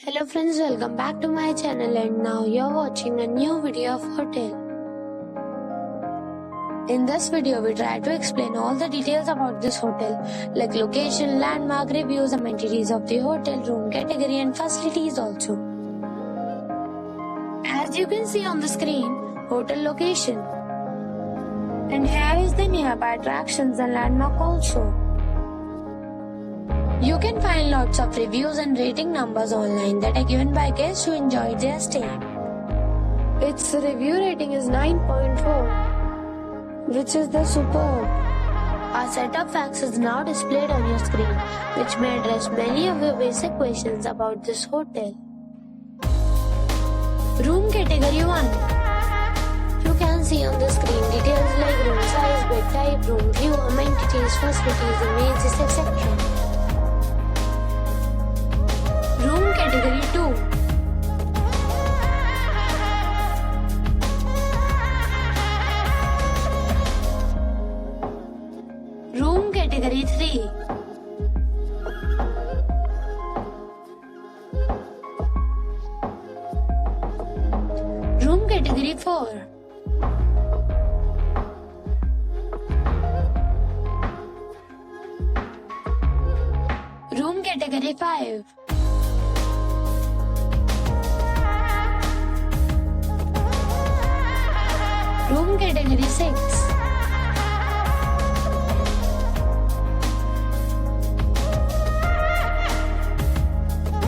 Hello friends, welcome back to my channel and now you're watching a new video of hotel. In this video, we try to explain all the details about this hotel like location, landmark, reviews, amenities of the hotel, room category and facilities also. As you can see on the screen, hotel location. And here is the nearby attractions and landmark also. You can find lots of reviews and rating numbers online that are given by guests who enjoyed their stay. Its review rating is 9.4, which is the superb. Our set of facts is now displayed on your screen, which may address many of your basic questions about this hotel. Room category 1. You can see on the screen details like room size, bed type, room view, amenities, facilities, images, etc. Room category 2. Room category 3. Room category 4. Room category 5. Room category 6.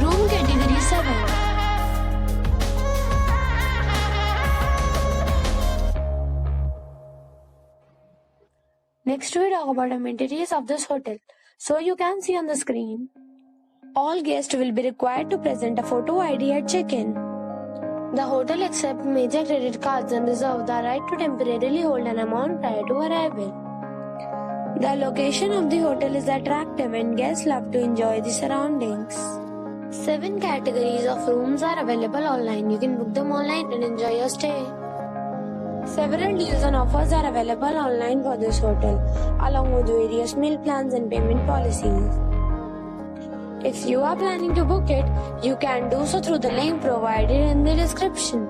Room category 7. Next we talk about amenities of this hotel. So you can see on the screen, all guests will be required to present a photo ID at check-in. The hotel accepts major credit cards and reserves the right to temporarily hold an amount prior to arrival. The location of the hotel is attractive and guests love to enjoy the surroundings. 7 categories of rooms are available online. You can book them online and enjoy your stay. Several deals and offers are available online for this hotel, along with various meal plans and payment policies. If you are planning to book it, you can do so through the link provided in the description.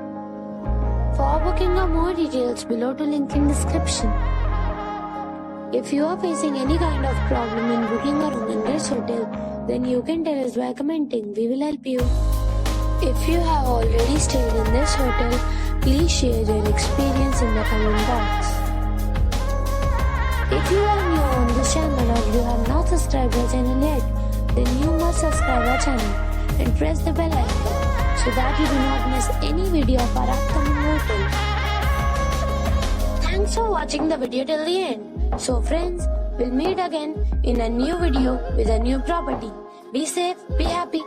For booking or more details, below to link in description. If you are facing any kind of problem in booking a room in this hotel, then you can tell us by commenting. We will help you. If you have already stayed in this hotel, please share your experience in the comment box. If you are new on this channel or you have not subscribed our channel yet, then you must subscribe our channel and press the bell icon so that you do not miss any video of our upcoming hotel. Thanks for watching the video till the end. So friends, we'll meet again in a new video with a new property. Be safe, be happy.